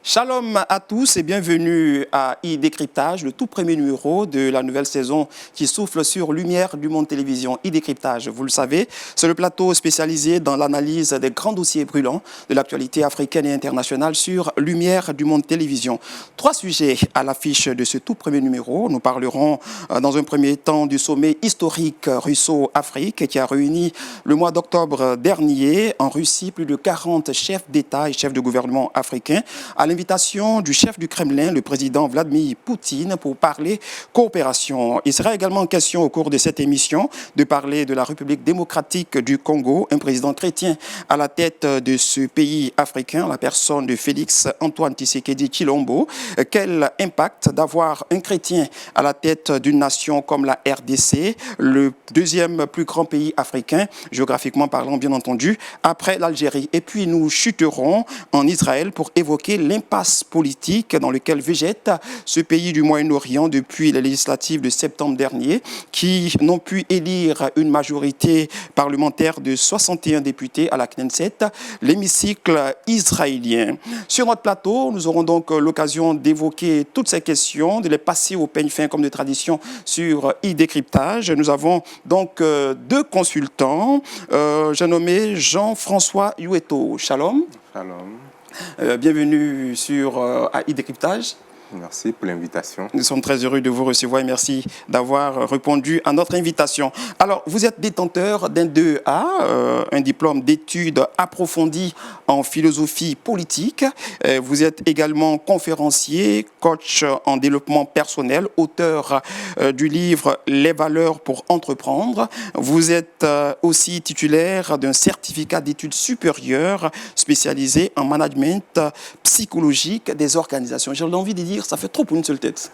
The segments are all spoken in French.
Shalom à tous et bienvenue à e-Décryptage, le tout premier numéro de la nouvelle saison qui souffle sur Lumière du Monde Télévision. e-Décryptage, vous le savez, c'est le plateau spécialisé dans l'analyse des grands dossiers brûlants de l'actualité africaine et internationale sur Lumière du Monde Télévision. 3 sujets à l'affiche de ce tout premier numéro. Nous parlerons dans un premier temps du sommet historique Russo-Afrique qui a réuni le mois d'octobre dernier en Russie plus de 40 chefs d'État et chefs de gouvernement africains à l'invitation du chef du Kremlin, le président Vladimir Poutine, pour parler coopération. Il sera également question au cours de cette émission de parler de la République démocratique du Congo, un président chrétien à la tête de ce pays africain, la personne de Félix Antoine Tshisekedi Tshilombo. Quel impact d'avoir un chrétien à la tête d'une nation comme la RDC, le deuxième plus grand pays africain, géographiquement parlant bien entendu, après l'Algérie. Et puis nous chuterons en Israël pour évoquer l'impasse politique dans lequel végète ce pays du Moyen-Orient depuis les législatives de septembre dernier, qui n'ont pu élire une majorité parlementaire de 61 députés à la Knesset, l'hémicycle israélien. Sur notre plateau, nous aurons donc l'occasion d'évoquer toutes ces questions, de les passer au peigne fin comme de tradition sur e-Décryptage. Nous avons donc 2 consultants. J'ai nommé Jean-François Youeto. Shalom. Shalom. Bienvenue sur e-Décryptage. Merci pour l'invitation. Nous sommes très heureux de vous recevoir et merci d'avoir répondu à notre invitation. Alors, vous êtes détenteur d'un 2A, un diplôme d'études approfondies en philosophie politique. Vous êtes également conférencier, coach en développement personnel, auteur du livre Les valeurs pour entreprendre. Vous êtes aussi titulaire d'un certificat d'études supérieures spécialisé en management psychologique des organisations. J'ai envie de dire, ça fait trop pour une seule tête.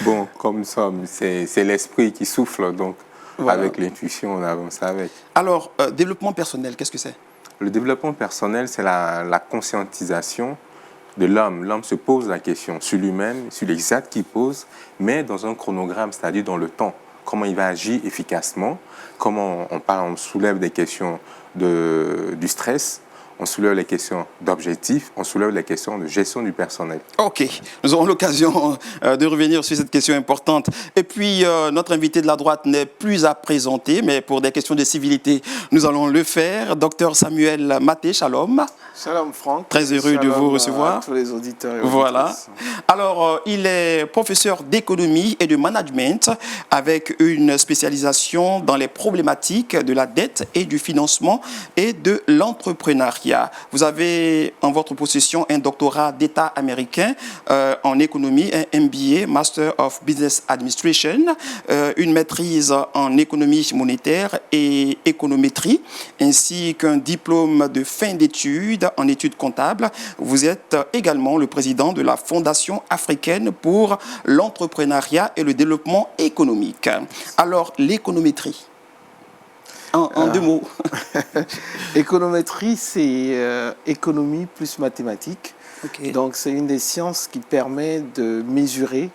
Bon, comme nous sommes, c'est l'esprit qui souffle, donc voilà. Avec l'intuition, on avance avec. Alors, développement personnel, qu'est-ce que c'est? Le développement personnel, c'est la conscientisation de l'homme. L'homme se pose la question sur lui-même, sur les actes qu'il pose, mais dans un chronogramme, c'est-à-dire dans le temps. Comment il va agir efficacement, comment on soulève des questions du stress, on soulève les questions d'objectifs, on soulève les questions de gestion du personnel. Ok, nous aurons l'occasion de revenir sur cette question importante. Et puis, notre invité de la droite n'est plus à présenter, mais pour des questions de civilité, nous allons le faire. Docteur Samuel Maté, shalom. Shalom Franck. Très heureux de vous recevoir. À tous les auditeurs et voilà. Alors, il est professeur d'économie et de management avec une spécialisation dans les problématiques de la dette et du financement et de l'entrepreneuriat. Vous avez en votre possession un doctorat d'État américain en économie, un MBA, Master of Business Administration, une maîtrise en économie monétaire et économétrie, ainsi qu'un diplôme de fin d'études en études comptables. Vous êtes également le président de la Fondation africaine pour l'entrepreneuriat et le développement économique. Alors, l'économétrie, en 2 mots. Économétrie, c'est économie plus mathématiques. Okay. Donc, c'est une des sciences qui permet de mesurer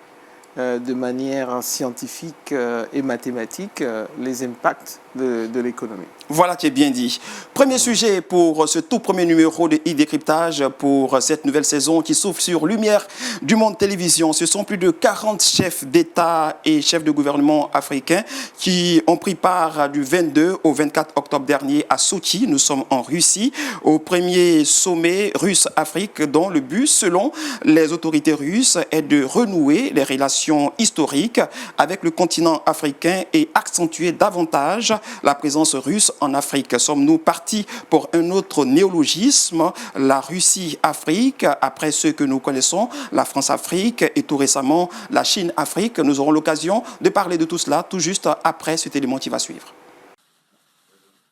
de manière scientifique et mathématique les impacts de l'économie. Voilà, tu es bien dit. Premier sujet pour ce tout premier numéro de e-Décryptage pour cette nouvelle saison qui s'ouvre sur Lumière du Monde Télévision. Ce sont plus de 40 chefs d'État et chefs de gouvernement africains qui ont pris part du 22 au 24 octobre dernier à Sochi. Nous sommes en Russie, au premier sommet russe-Afrique dont le but, selon les autorités russes, est de renouer les relations historiques avec le continent africain et accentuer davantage la présence russe en Afrique. Sommes-nous partis pour un autre néologisme, la Russie-Afrique, après ce que nous connaissons, la France-Afrique et tout récemment la Chine-Afrique? Nous aurons l'occasion de parler de tout cela tout juste après cet élément qui va suivre.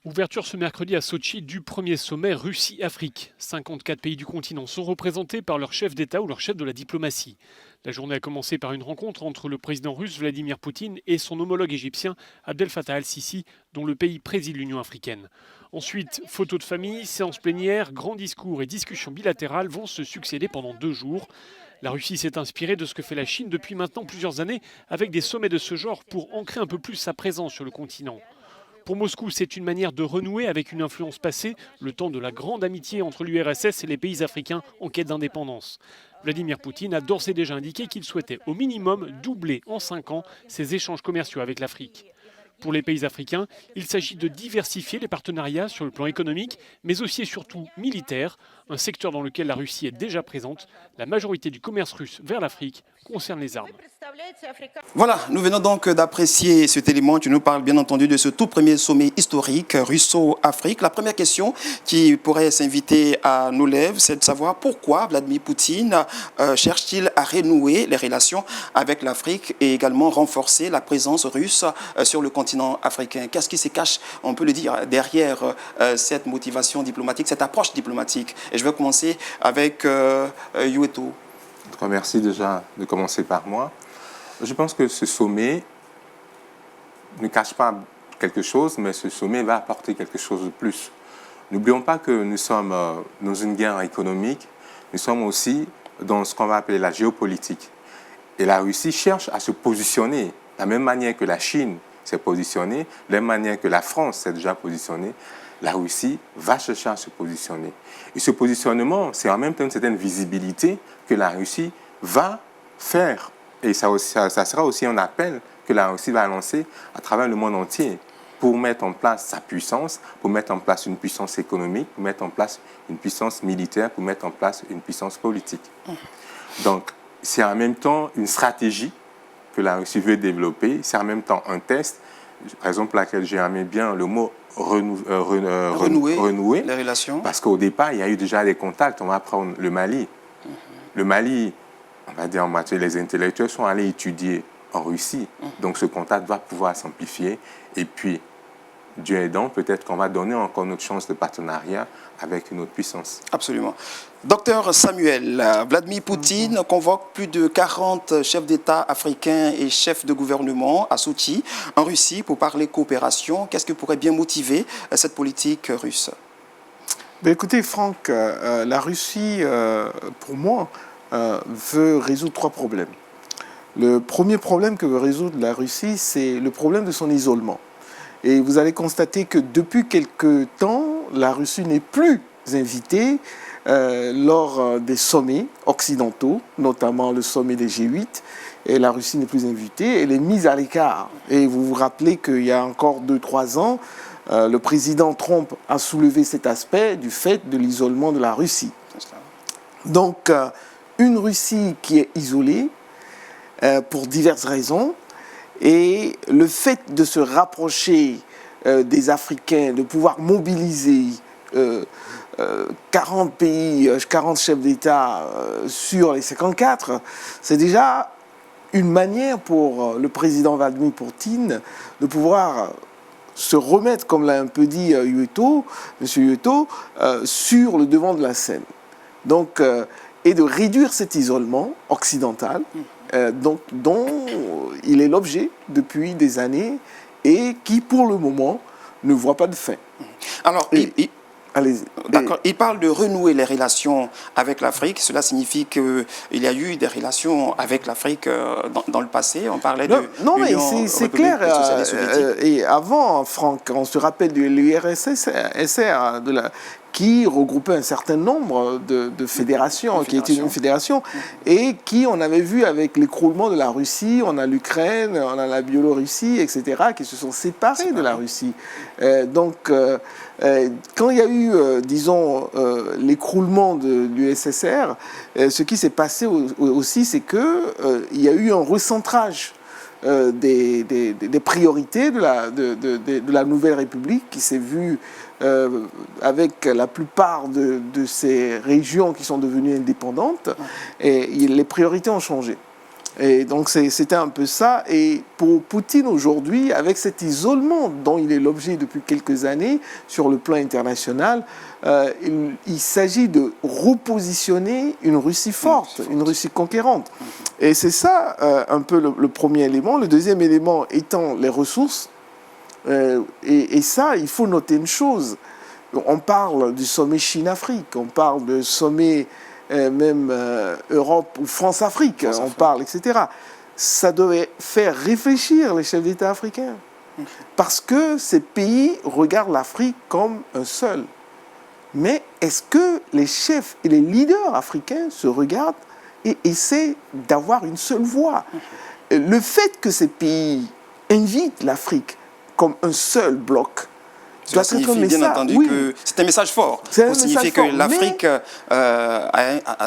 Ouverture ce mercredi à Sochi du premier sommet Russie-Afrique. 54 pays du continent sont représentés par leur chef d'État ou leur chef de la diplomatie. La journée a commencé par une rencontre entre le président russe Vladimir Poutine et son homologue égyptien Abdel Fattah al-Sisi, dont le pays préside l'Union africaine. Ensuite, photos de famille, séances plénières, grands discours et discussions bilatérales vont se succéder pendant 2 jours. La Russie s'est inspirée de ce que fait la Chine depuis maintenant plusieurs années avec des sommets de ce genre pour ancrer un peu plus sa présence sur le continent. Pour Moscou, c'est une manière de renouer avec une influence passée, le temps de la grande amitié entre l'URSS et les pays africains en quête d'indépendance. Vladimir Poutine a d'ores et déjà indiqué qu'il souhaitait au minimum doubler en 5 ans ses échanges commerciaux avec l'Afrique. Pour les pays africains, il s'agit de diversifier les partenariats sur le plan économique, mais aussi et surtout militaire, un secteur dans lequel la Russie est déjà présente. La majorité du commerce russe vers l'Afrique concerne les armes. Voilà, nous venons donc d'apprécier cet élément qui nous parle bien entendu de ce tout premier sommet historique russo-afrique. La première question qui pourrait s'inviter à nos lèvres, c'est de savoir pourquoi Vladimir Poutine cherche-t-il à renouer les relations avec l'Afrique et également renforcer la présence russe sur le continent africain. Qu'est-ce qui se cache, on peut le dire, derrière cette motivation diplomatique, cette approche diplomatique? Et je vais commencer avec Yueto. Merci déjà de commencer par moi. Je pense que ce sommet ne cache pas quelque chose, mais ce sommet va apporter quelque chose de plus. N'oublions pas que nous sommes dans une guerre économique, nous sommes aussi dans ce qu'on va appeler la géopolitique. Et la Russie cherche à se positionner de la même manière que la Chine s'est positionnée, de la même manière que la France s'est déjà positionnée. La Russie va chercher à se positionner. Et ce positionnement, c'est en même temps une certaine visibilité que la Russie va faire. Et ça sera aussi un appel que la Russie va lancer à travers le monde entier pour mettre en place sa puissance, pour mettre en place une puissance économique, pour mettre en place une puissance militaire, pour mettre en place une puissance politique. Donc, c'est en même temps une stratégie que la Russie veut développer, c'est en même temps un test, raison pour laquelle j'ai aimé bien le mot renouer les relations. Parce qu'au départ, il y a eu déjà des contacts. On va prendre le Mali. Le Mali, on va dire en matière, les intellectuels sont allés étudier en Russie. Donc ce contact va pouvoir s'amplifier. Et puis, Dieu aidant, peut-être qu'on va donner encore notre chance de partenariat avec une autre puissance. Absolument. Docteur Samuel, Vladimir Poutine convoque plus de 40 chefs d'État africains et chefs de gouvernement à Sochi, en Russie, pour parler coopération. Qu'est-ce qui pourrait bien motiver cette politique russe? Écoutez, Franck, la Russie, pour moi, veut résoudre 3 problèmes. Le premier problème que veut résoudre la Russie, c'est le problème de son isolement. Et vous allez constater que depuis quelque temps, la Russie n'est plus invitée lors des sommets occidentaux, notamment le sommet des G8. Et la Russie n'est plus invitée, elle est mise à l'écart. Et vous vous rappelez qu'il y a encore 2-3 ans, le président Trump a soulevé cet aspect du fait de l'isolement de la Russie. Donc, une Russie qui est isolée pour diverses raisons, et le fait de se rapprocher des Africains, de pouvoir mobiliser 40 pays, 40 chefs d'État sur les 54, c'est déjà une manière pour le président Vladimir Poutine de pouvoir se remettre, comme l'a un peu dit M. Yueto, sur le devant de la scène. Donc, et de réduire cet isolement occidental dont il est l'objet depuis des années et qui, pour le moment, ne voit pas de fin. Alors, d'accord. Il parle de renouer les relations avec l'Afrique. Cela signifie qu'il y a eu des relations avec l'Afrique dans le passé. On parlait de non, mais c'est clair. Et avant, Franck, on se rappelle de l'URSS, qui regroupait un certain nombre de fédérations, qui était une fédération, et qui, on avait vu avec l'écroulement de la Russie, on a l'Ukraine, on a la Biélorussie, etc., qui se sont séparés de la Russie. Donc, quand il y a eu, disons, l'écroulement de l'USSR, ce qui s'est passé aussi, c'est qu'il y a eu un recentrage des priorités de la Nouvelle République qui s'est vu avec la plupart de ces régions qui sont devenues indépendantes, et les priorités ont changé. Et donc c'était un peu ça. Et pour Poutine aujourd'hui, avec cet isolement dont il est l'objet depuis quelques années sur le plan international, il s'agit de repositionner une Russie forte, une Russie conquérante. Et c'est ça un peu le premier élément. Le deuxième élément étant les ressources. Et ça, il faut noter une chose. On parle du sommet Chine-Afrique, on parle de sommet même Europe ou France-Afrique, on parle, etc. Ça devait faire réfléchir les chefs d'État africains. parce que ces pays regardent l'Afrique comme un seul. Mais est-ce que les chefs et les leaders africains se regardent et essaient d'avoir une seule voix? Le fait que ces pays invitent l'Afrique comme un seul bloc, cela signifie bien entendu que c'est un message fort pour signifier que l'Afrique a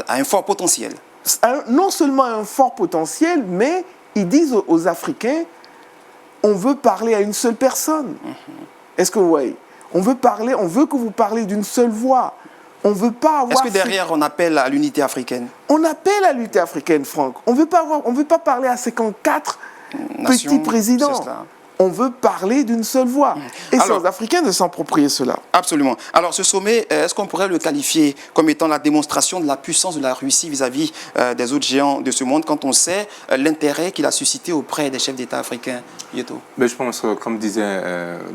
un fort potentiel. Non seulement un fort potentiel, mais ils disent aux Africains, on veut parler à une seule personne. Est-ce que vous voyez? On veut que vous parlez d'une seule voix. On veut pas avoir... Est-ce que derrière, on appelle à l'unité africaine? On appelle à l'unité africaine, Franck. On veut pas parler à 54 petits présidents. On veut parler d'une seule voix. Et c'est aux Africains de s'approprier cela. Absolument. Alors, ce sommet, est-ce qu'on pourrait le qualifier comme étant la démonstration de la puissance de la Russie vis-à-vis des autres géants de ce monde, quand on sait l'intérêt qu'il a suscité auprès des chefs d'État africains, Yeto? Mais je pense, comme disait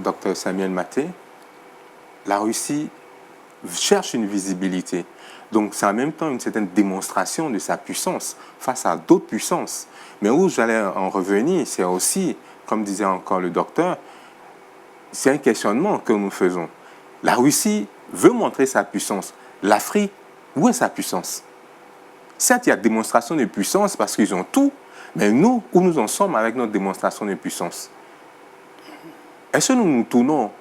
Dr Samuel Maté, la Russie cherche une visibilité. Donc, c'est en même temps une certaine démonstration de sa puissance face à d'autres puissances. Mais où j'allais en revenir, c'est aussi, comme disait encore le docteur, c'est un questionnement que nous faisons. La Russie veut montrer sa puissance. L'Afrique, où est sa puissance? Certes, il y a démonstration de puissance parce qu'ils ont tout, mais nous, où nous en sommes avec notre démonstration de puissance? Est-ce que nous nous tournons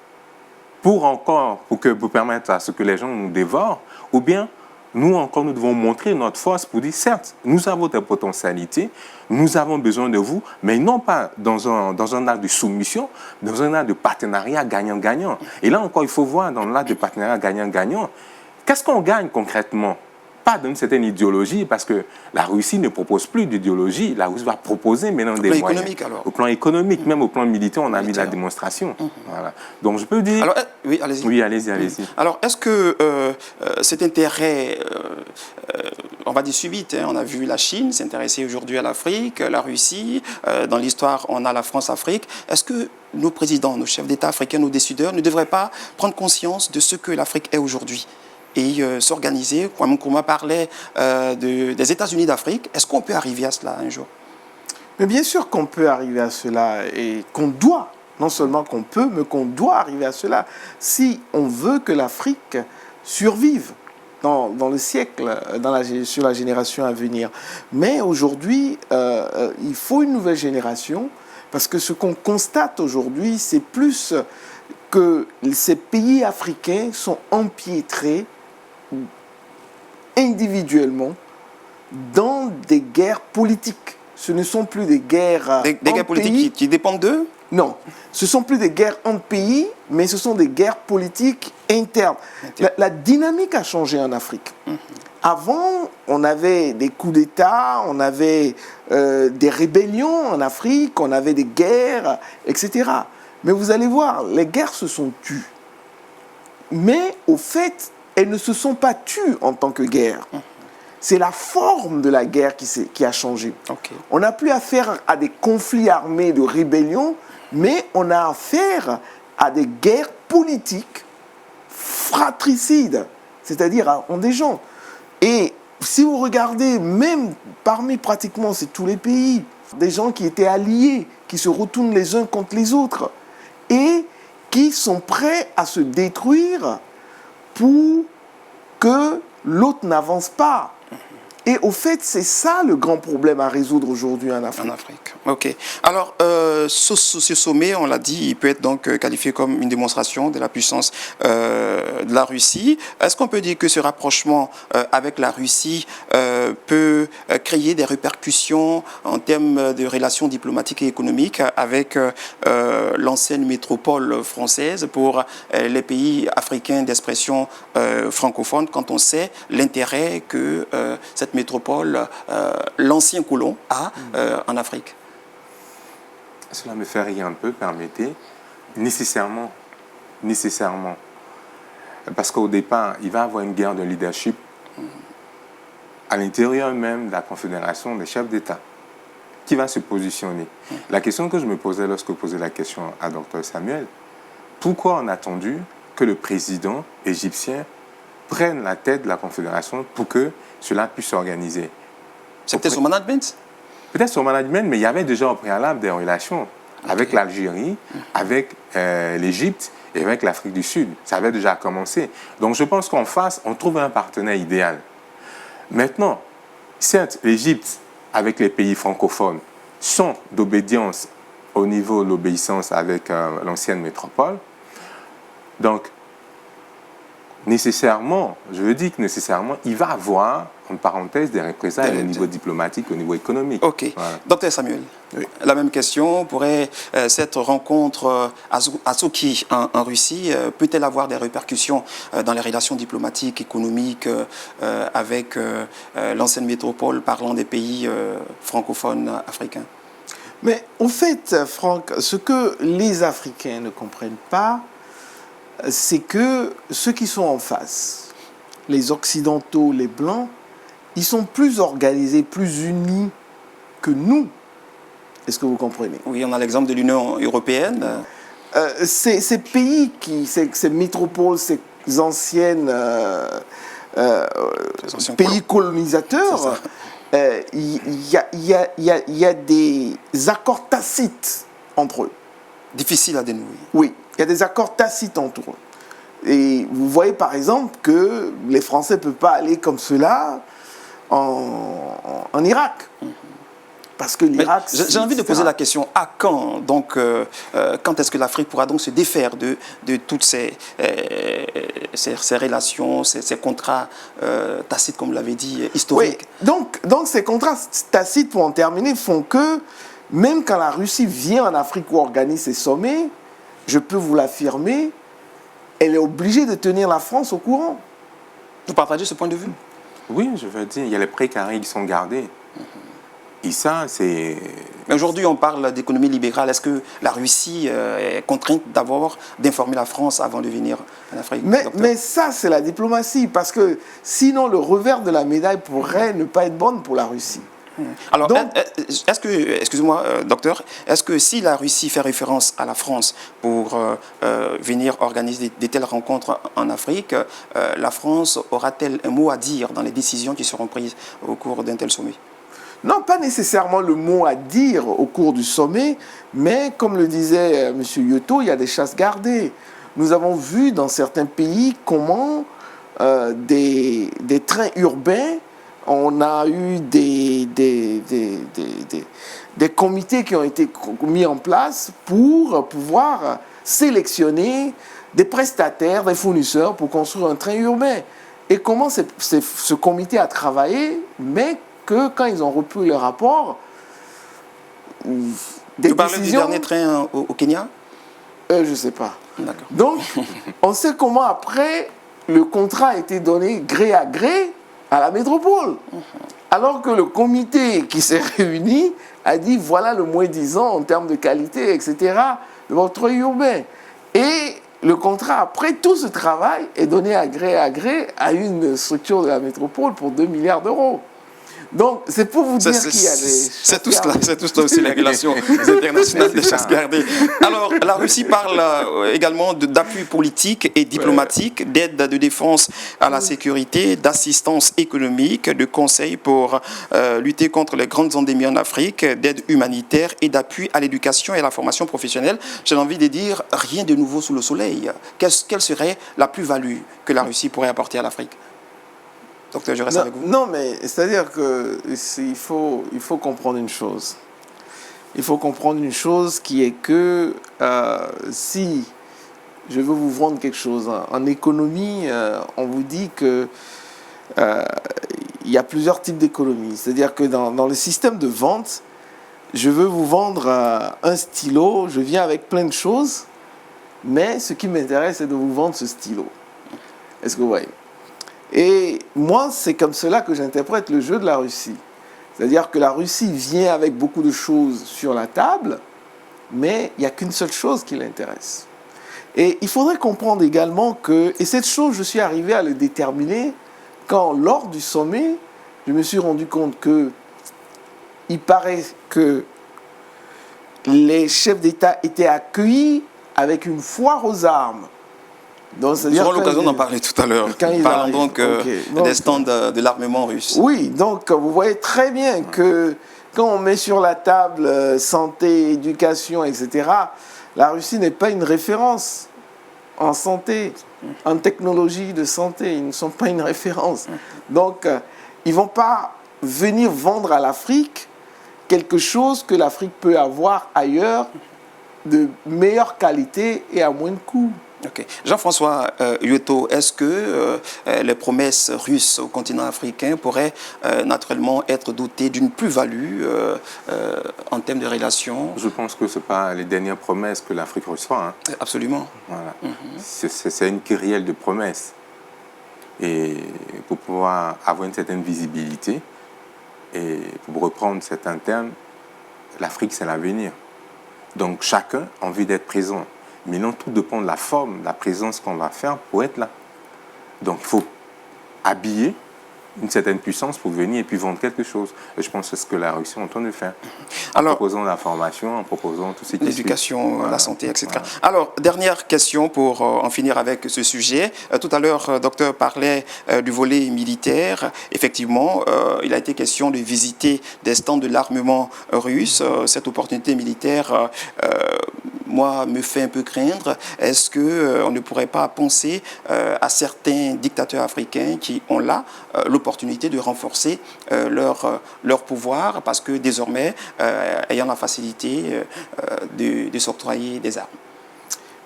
pour permettre à ce que les gens nous dévorent, ou bien nous encore, nous devons montrer notre force pour dire, certes, nous avons des potentialités, nous avons besoin de vous, mais non pas dans un acte de soumission, dans un acte de partenariat gagnant-gagnant. Et là encore, il faut voir dans l'acte de partenariat gagnant-gagnant, qu'est-ce qu'on gagne concrètement? Pas d'une certaine idéologie, parce que la Russie ne propose plus d'idéologie. La Russie va proposer maintenant des moyens. Au plan économique, alors? Au plan économique, même au plan militaire, on a mis la démonstration. Voilà. Donc, je peux dire... Alors, oui, allez-y. Oui, allez-y. Alors, est-ce que cet intérêt, on va dire subite, on a vu la Chine s'intéresser aujourd'hui à l'Afrique, la Russie, dans l'histoire, on a la France-Afrique. Est-ce que nos présidents, nos chefs d'État africains, nos décideurs ne devraient pas prendre conscience de ce que l'Afrique est aujourd'hui et s'organiser? Kwame Nkrumah parlait des États-Unis d'Afrique. Est-ce qu'on peut arriver à cela un jour? Mais bien sûr qu'on peut arriver à cela et qu'on doit, non seulement qu'on peut, mais qu'on doit arriver à cela si on veut que l'Afrique survive dans le siècle, sur la génération à venir. Mais aujourd'hui, il faut une nouvelle génération parce que ce qu'on constate aujourd'hui, c'est plus que ces pays africains sont empiétrés individuellement dans des guerres politiques. Ce ne sont plus des guerres des guerres politiques qui dépendent d'eux? Non, ce ne sont plus des guerres entre pays, mais ce sont des guerres politiques internes. La dynamique a changé en Afrique. Avant, on avait des coups d'État, on avait des rébellions en Afrique, on avait des guerres, etc. Mais vous allez voir, les guerres se sont tues. Mais au fait, elles ne se sont pas tues en tant que guerre. C'est la forme de la guerre qui a changé. Okay. On n'a plus affaire à des conflits armés de rébellion, mais on a affaire à des guerres politiques fratricides, c'est-à-dire en des gens. Et si vous regardez, même parmi pratiquement tous les pays, des gens qui étaient alliés, qui se retournent les uns contre les autres, et qui sont prêts à se détruire pour que l'autre n'avance pas. Et au fait, c'est ça le grand problème à résoudre aujourd'hui en Afrique. En Afrique, ok. Alors, ce sommet, on l'a dit, il peut être donc qualifié comme une démonstration de la puissance de la Russie. Est-ce qu'on peut dire que ce rapprochement avec la Russie peut créer des répercussions en termes de relations diplomatiques et économiques avec l'ancienne métropole française pour les pays africains d'expression francophone, quand on sait l'intérêt que cette métropole, l'ancien colon, a en Afrique? Cela me fait rire un peu, permettez. Nécessairement. Parce qu'au départ, il va y avoir une guerre de leadership à l'intérieur même de la Confédération des chefs d'État qui va se positionner. La question que je me posais lorsque je posais la question à Dr Samuel, pourquoi on a attendu que le président égyptien prenne la tête de la Confédération pour que cela puisse s'organiser? C'est peut-être son management? Peut-être son management, mais il y avait déjà au préalable des relations avec l'Algérie, avec l'Égypte et avec l'Afrique du Sud. Ça avait déjà commencé. Donc je pense qu'en face, on trouve un partenaire idéal. Maintenant, certes, l'Égypte, avec les pays francophones, sont d'obédience au niveau de l'obéissance avec l'ancienne métropole. Donc, nécessairement, je veux dire que nécessairement, il va avoir, en parenthèse, des représailles au niveau diplomatique, au niveau économique. Ok. Voilà. Docteur Samuel, oui. La même question. Pourrait cette rencontre à Sochi, en Russie, peut-elle avoir des répercussions dans les relations diplomatiques, économiques avec l'ancienne métropole parlant des pays francophones africains? Mais au fait, Franck, ce que les Africains ne comprennent pas, c'est que ceux qui sont en face, les Occidentaux, les Blancs, ils sont plus organisés, plus unis que nous. Est-ce que vous comprenez? Oui, on a l'exemple de l'Union européenne. Ces pays, ces métropoles, ces anciennes pays colonisateurs, il y a des accords tacites entre eux. Difficile à dénouer. Oui, il y a des accords tacites entre eux. Et vous voyez par exemple que les Français ne peuvent pas aller comme cela en Irak. Parce que l'Irak... J'ai envie de poser la question, à quand? Donc, quand est-ce que l'Afrique pourra donc se défaire de toutes ces relations, ces contrats tacites, comme vous l'avez dit, historiques? Oui, donc ces contrats tacites, pour en terminer, font que même quand la Russie vient en Afrique ou organise ses sommets, je peux vous l'affirmer, elle est obligée de tenir la France au courant. Vous partagez ce point de vue? Oui, je veux dire, il y a les précarés qui sont gardés. Et ça, c'est... Mais aujourd'hui, on parle d'économie libérale. Est-ce que la Russie est contrainte d'abord d'informer la France avant de venir en Afrique? Mais ça, c'est la diplomatie. Parce que sinon, le revers de la médaille pourrait ne pas être bonne pour la Russie. Alors, est-ce que, excusez-moi, docteur, est-ce que si la Russie fait référence à la France pour venir organiser de telles rencontres en Afrique, la France aura-t-elle un mot à dire dans les décisions qui seront prises au cours d'un tel sommet? Non, pas nécessairement le mot à dire au cours du sommet, mais comme le disait M. Yoto, il y a des chasses gardées. Nous avons vu dans certains pays comment des trains urbains, on a eu des comités qui ont été mis en place pour pouvoir sélectionner des prestataires, des fournisseurs pour construire un train urbain. Et comment ce comité a travaillé, mais que quand ils ont repris le rapport, Vous parlez du dernier train au Kenya? Je ne sais pas. D'accord. Donc, on sait comment après, le contrat a été donné gré à gré à la métropole. Alors que le comité qui s'est réuni a dit voilà le moins-disant en termes de qualité, etc., de votre urbain. Et le contrat, après tout ce travail, est donné à gré à une structure de la métropole pour 2 milliards d'euros. Donc, c'est pour vous dire qu'il y a des... C'est tout cela aussi, les relations internationales des chasses gardées. Alors, la Russie parle également d'appui politique et diplomatique, d'aide de défense à la sécurité, d'assistance économique, de conseils pour lutter contre les grandes endémies en Afrique, d'aide humanitaire et d'appui à l'éducation et à la formation professionnelle. J'ai envie de dire, rien de nouveau sous le soleil. Quelle serait la plus-value que la Russie pourrait apporter à l'Afrique? Docteur, je reste avec vous. Non, mais c'est-à-dire qu'il faut comprendre une chose. Il faut comprendre une chose qui est que si je veux vous vendre quelque chose, en économie, on vous dit que il y a plusieurs types d'économies. C'est-à-dire que dans le système de vente, je veux vous vendre un stylo, je viens avec plein de choses, mais ce qui m'intéresse, c'est de vous vendre ce stylo. Est-ce que vous voyez? Et moi, c'est comme cela que j'interprète le jeu de la Russie. C'est-à-dire que la Russie vient avec beaucoup de choses sur la table, mais il n'y a qu'une seule chose qui l'intéresse. Et il faudrait comprendre également que, et cette chose, je suis arrivé à le déterminer quand, lors du sommet, je me suis rendu compte que il paraît que les chefs d'État étaient accueillis avec une foire aux armes. Nous aurons l'occasion d'en parler tout à l'heure. Parlons donc des stands de l'armement russe. Oui, donc vous voyez très bien que quand on met sur la table santé, éducation, etc., la Russie n'est pas une référence en santé, en technologie de santé. Ils ne sont pas une référence. Donc, ils ne vont pas venir vendre à l'Afrique quelque chose que l'Afrique peut avoir ailleurs de meilleure qualité et à moins de coûts. Okay. Jean-François Yoto, est-ce que les promesses russes au continent africain pourraient naturellement être dotées d'une plus-value en termes de relations? Je pense que ce n'est pas les dernières promesses que l'Afrique reçoit. Hein. Absolument. Voilà. C'est une kyrielle de promesses. Et pour pouvoir avoir une certaine visibilité, et pour reprendre certains termes, l'Afrique, c'est l'avenir. Donc chacun a envie d'être présent. Maintenant, tout dépend de la forme, de la présence qu'on va faire pour être là. Donc, il faut habiller une certaine puissance pour venir et puis vendre quelque chose. Et je pense que c'est ce que la Russie est en train de faire. En proposant la formation, en proposant tout ce qui l'éducation, voilà. La santé, etc. Voilà. Alors, dernière question pour en finir avec ce sujet. Tout à l'heure, docteur parlait du volet militaire. Effectivement, il a été question de visiter des stands de l'armement russe. Cette opportunité militaire, moi, me fait un peu craindre. Est-ce qu'on ne pourrait pas penser à certains dictateurs africains qui ont là l'opportunité de renforcer leur pouvoir parce que désormais, ayant la facilité de s'octroyer des armes?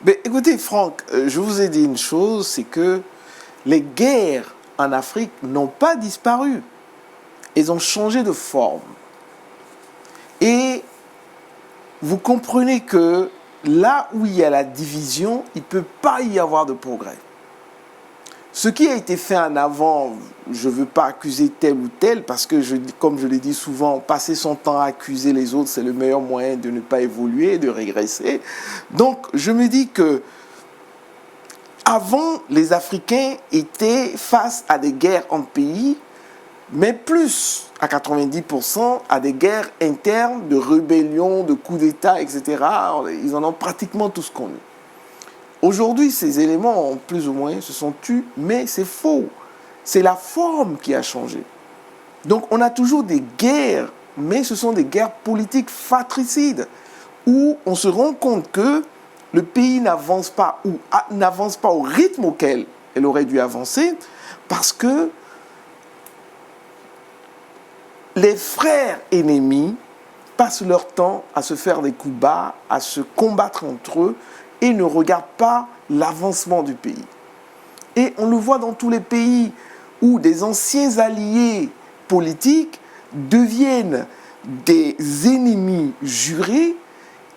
Mais écoutez, Franck, je vous ai dit une chose, c'est que les guerres en Afrique n'ont pas disparu. Elles ont changé de forme. Et vous comprenez que là où il y a la division, il ne peut pas y avoir de progrès. Ce qui a été fait en avant, je ne veux pas accuser tel ou tel, parce que, comme je l'ai dit souvent, passer son temps à accuser les autres, c'est le meilleur moyen de ne pas évoluer, de régresser. Donc, je me dis que avant, les Africains étaient face à des guerres en pays, mais plus, à 90%, à des guerres internes, de rébellions, de coups d'État, etc. Ils en ont pratiquement tous connu. Aujourd'hui, ces éléments, ont plus ou moins, se sont tus, mais c'est faux. C'est la forme qui a changé. Donc, on a toujours des guerres, mais ce sont des guerres politiques fratricides, où on se rend compte que le pays n'avance pas, ou n'avance pas au rythme auquel elle aurait dû avancer, parce que les frères ennemis passent leur temps à se faire des coups bas, à se combattre entre eux, et ne regardent pas l'avancement du pays. Et on le voit dans tous les pays où des anciens alliés politiques deviennent des ennemis jurés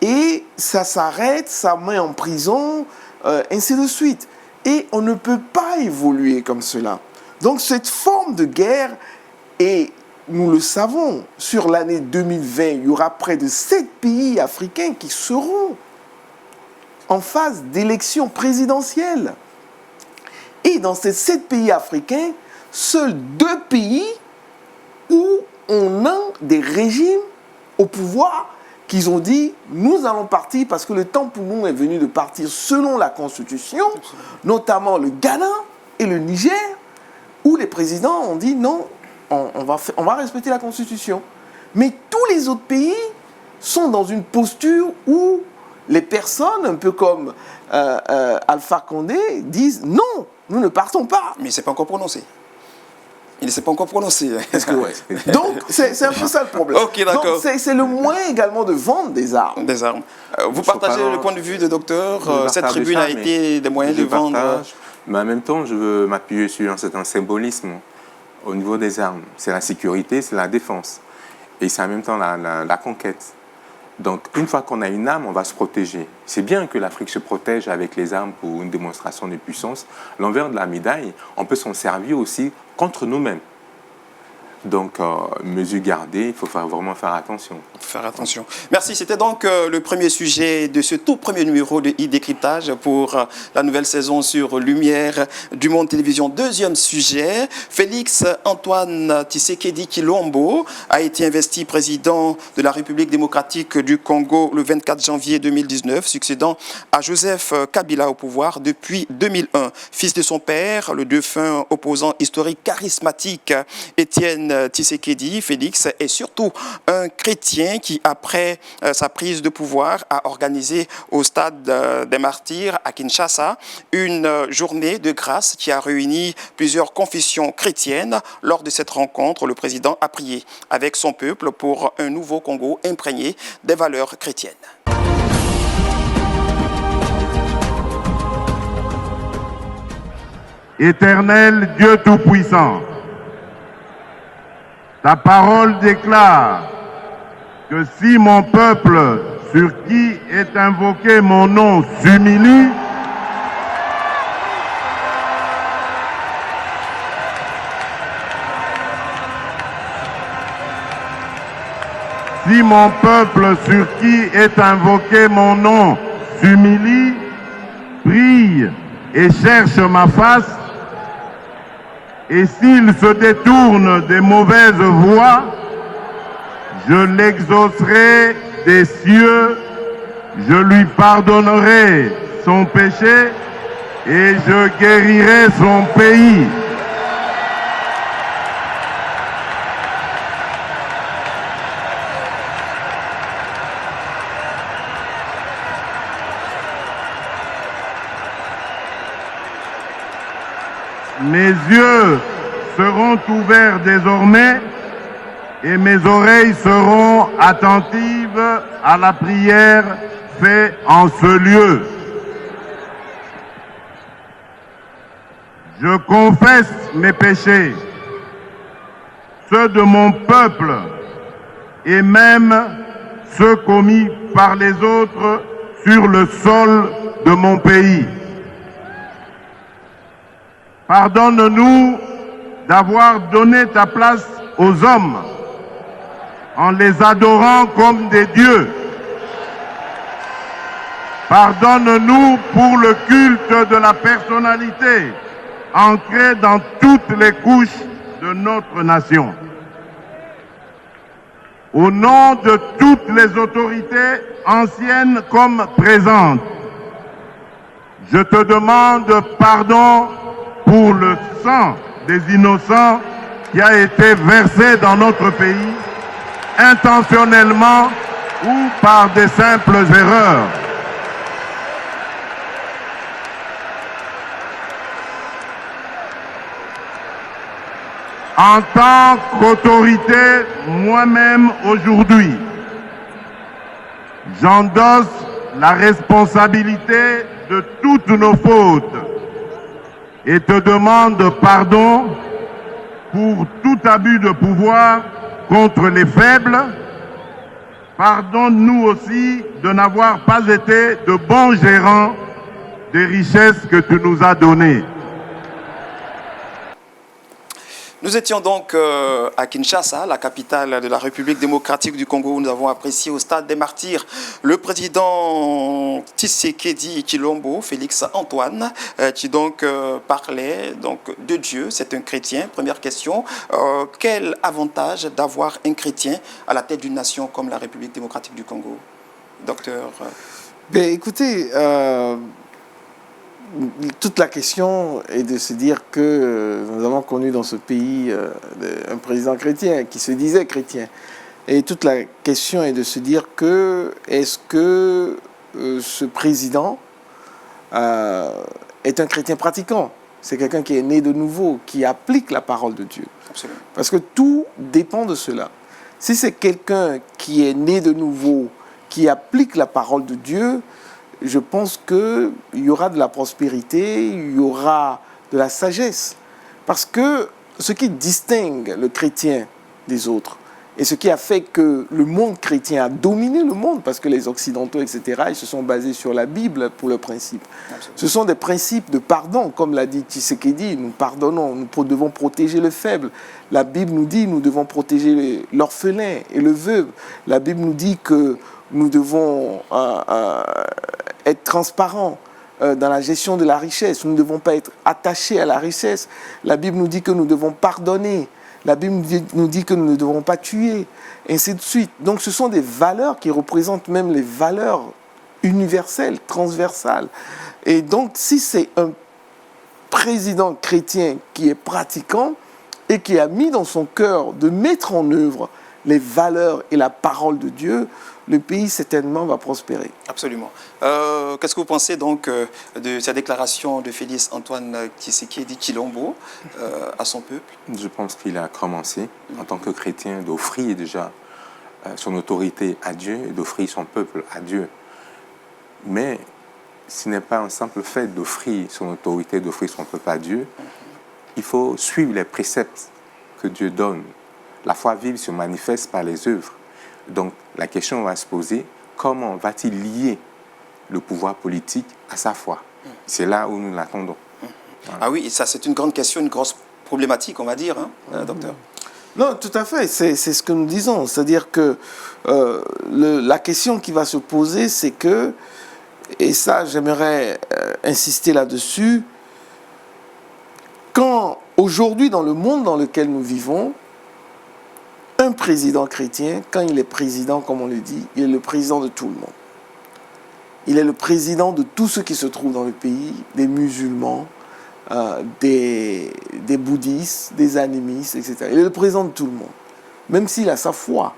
et ça s'arrête, ça met en prison, ainsi de suite. Et on ne peut pas évoluer comme cela. Donc cette forme de guerre, et nous le savons, sur l'année 2020, il y aura près de 7 pays africains qui seront en phase d'élection présidentielle. Et dans ces 7 pays africains, seuls 2 pays où on a des régimes au pouvoir qu'ils ont dit « nous allons partir parce que le temps pour nous est venu de partir selon la Constitution », notamment le Ghana et le Niger, où les présidents ont dit « non, on va respecter la Constitution ». Mais tous les autres pays sont dans une posture où les personnes, un peu comme Alpha Condé, disent « non, nous ne partons pas ». Mais ce n'est pas encore prononcé. Il ne s'est pas encore prononcé. Est-ce que ouais. Donc, c'est un peu ça le problème. Ok, d'accord. C'est le moyen également de vendre des armes. Des armes. Vous partagez le point de vue de docteur. Cette tribune a été des moyens de vendre. Mais en même temps, je veux m'appuyer sur un certain symbolisme au niveau des armes. C'est la sécurité, c'est la défense. Et c'est en même temps la conquête. Donc, une fois qu'on a une arme, on va se protéger. C'est bien que l'Afrique se protège avec les armes pour une démonstration de puissance. L'envers de la médaille, on peut s'en servir aussi contre nous-mêmes. Donc, mesure gardée, il faut vraiment faire attention. Faire attention. Merci. C'était donc le premier sujet de ce tout premier numéro de e-décryptage pour la nouvelle saison sur Lumière du Monde Télévision. Deuxième sujet, Félix Antoine Tshisekedi Tshilombo a été investi président de la République démocratique du Congo le 24 janvier 2019, succédant à Joseph Kabila au pouvoir depuis 2001. Fils de son père, le défunt opposant historique charismatique Étienne Antoine Tshisekedi, Félix, est surtout un chrétien qui, après sa prise de pouvoir, a organisé au stade des Martyrs à Kinshasa une journée de grâce qui a réuni plusieurs confessions chrétiennes. Lors de cette rencontre, le président a prié avec son peuple pour un nouveau Congo imprégné des valeurs chrétiennes. Éternel Dieu Tout-Puissant, ta parole déclare que si mon peuple, sur qui est invoqué mon nom, s'humilie, si mon peuple sur qui est invoqué mon nom s'humilie, prie et cherche ma face, et s'il se détourne des mauvaises voies, je l'exaucerai des cieux, je lui pardonnerai son péché et je guérirai son pays. Mes yeux seront ouverts désormais et mes oreilles seront attentives à la prière faite en ce lieu. Je confesse mes péchés, ceux de mon peuple et même ceux commis par les autres sur le sol de mon pays. Pardonne-nous d'avoir donné ta place aux hommes en les adorant comme des dieux. Pardonne-nous pour le culte de la personnalité ancré dans toutes les couches de notre nation. Au nom de toutes les autorités anciennes comme présentes, je te demande pardon pour le sang des innocents qui a été versé dans notre pays, intentionnellement ou par des simples erreurs. En tant qu'autorité, moi-même aujourd'hui, j'endosse la responsabilité de toutes nos fautes et te demande pardon pour tout abus de pouvoir contre les faibles. Pardonne-nous aussi de n'avoir pas été de bons gérants des richesses que tu nous as données. Nous étions donc à Kinshasa, la capitale de la République démocratique du Congo, où nous avons apprécié au stade des Martyrs le président Tshisekedi Tshilombo, Félix Antoine, qui donc parlait donc, de Dieu. C'est un chrétien. Première question, quel avantage d'avoir un chrétien à la tête d'une nation comme la République démocratique du Congo? Docteur Ben, écoutez, toute la question est de se dire que nous avons connu dans ce pays un président chrétien qui se disait chrétien. Et toute la question est de se dire que est-ce que ce président est un chrétien pratiquant? C'est quelqu'un qui est né de nouveau, qui applique la parole de Dieu. Absolument. Parce que tout dépend de cela. Si c'est quelqu'un qui est né de nouveau, qui applique la parole de Dieu, je pense qu'il y aura de la prospérité, il y aura de la sagesse. Parce que ce qui distingue le chrétien des autres, et ce qui a fait que le monde chrétien a dominé le monde, parce que les Occidentaux, etc., ils se sont basés sur la Bible pour le principe. Absolument. Ce sont des principes de pardon, comme l'a dit Tshisekedi, nous pardonnons, nous devons protéger le faible. La Bible nous dit que nous devons protéger l'orphelin et le veuve. La Bible nous dit que nous devons être transparents dans la gestion de la richesse. Nous ne devons pas être attachés à la richesse. La Bible nous dit que nous devons pardonner. La Bible nous dit que nous ne devons pas tuer, ainsi de suite. Donc ce sont des valeurs qui représentent même les valeurs universelles, transversales. Et donc si c'est un président chrétien qui est pratiquant, et qui a mis dans son cœur de mettre en œuvre les valeurs et la parole de Dieu, le pays certainement va prospérer. Absolument. Qu'est-ce que vous pensez donc de cette déclaration de Félix Antoine Tshisekedi Tshilombo à son peuple? Je pense qu'il a commencé, en tant que chrétien, d'offrir déjà son autorité à Dieu et d'offrir son peuple à Dieu. Mais ce n'est pas un simple fait d'offrir son autorité, d'offrir son peuple à Dieu. Il faut suivre les préceptes que Dieu donne. La foi vive se manifeste par les œuvres. Donc la question va se poser, comment va-t-il lier le pouvoir politique à sa foi? C'est là où nous l'attendons. Voilà. Ah oui, ça c'est une grande question, une grosse problématique, on va dire, hein, docteur. Non, tout à fait, c'est ce que nous disons. C'est-à-dire que la question qui va se poser, c'est que, et ça j'aimerais insister là-dessus, quand aujourd'hui dans le monde dans lequel nous vivons, un président chrétien, quand il est président, comme on le dit, il est le président de tout le monde. Il est le président de tous ceux qui se trouvent dans le pays, des musulmans, des bouddhistes, des animistes, etc. Il est le président de tout le monde, même s'il a sa foi.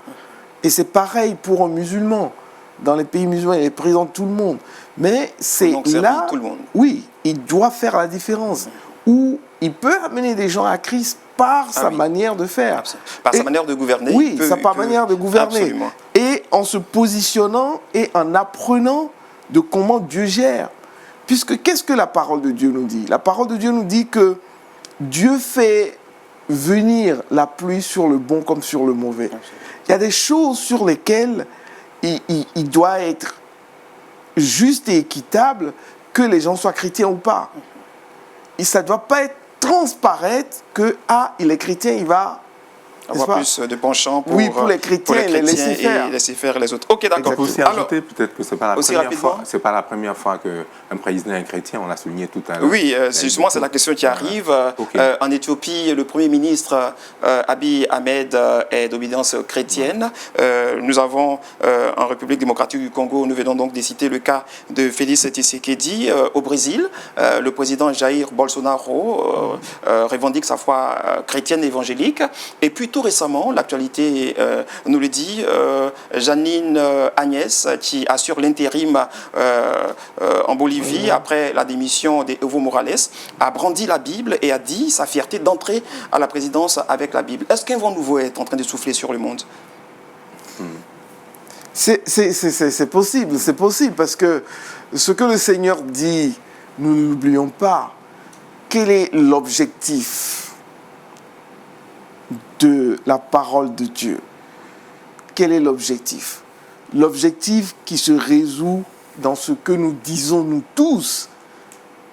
Et c'est pareil pour un musulman. Dans les pays musulmans, il est le président de tout le monde. Mais c'est là, tout le monde. Oui, il doit faire la différence. Où il peut amener des gens à Christ par sa manière de faire. Par sa manière de gouverner. Oui, sa manière de gouverner. Absolument. Et en se positionnant et en apprenant de comment Dieu gère. Puisque qu'est-ce que la parole de Dieu nous dit? La parole de Dieu nous dit que Dieu fait venir la pluie sur le bon comme sur le mauvais. Absolument. Il y a des choses sur lesquelles il doit être juste et équitable, que les gens soient chrétiens ou pas. Et ça ne doit pas être transparaître que, il est chrétien, il va avoir plus de penchant pour, pour les chrétiens, et laisser faire les autres. Ok, d'accord. On peut aussi ajouter peut-être que ce n'est pas la première fois qu'un président est chrétien, on l'a souligné tout à l'heure. Oui, justement, c'est la question qui arrive. Okay. En Éthiopie, le Premier ministre Abiy Ahmed est d'obédience chrétienne. Nous avons en République démocratique du Congo, nous venons donc de citer le cas de Félix Tshisekedi. Au Brésil, le président Jair Bolsonaro revendique sa foi chrétienne évangélique. Et puis tout récemment, l'actualité nous le dit, Janine Agnès, qui assure l'intérim en Bolivie après la démission d'Evo Morales, a brandi la Bible et a dit sa fierté d'entrer à la présidence avec la Bible. Est-ce qu'un vent nouveau est en train de souffler sur le monde? C'est possible parce que ce que le Seigneur dit, nous ne l'oublions pas. Quel est l'objectif de la parole de Dieu? Quel est l'objectif? L'objectif qui se résout dans ce que nous disons nous tous,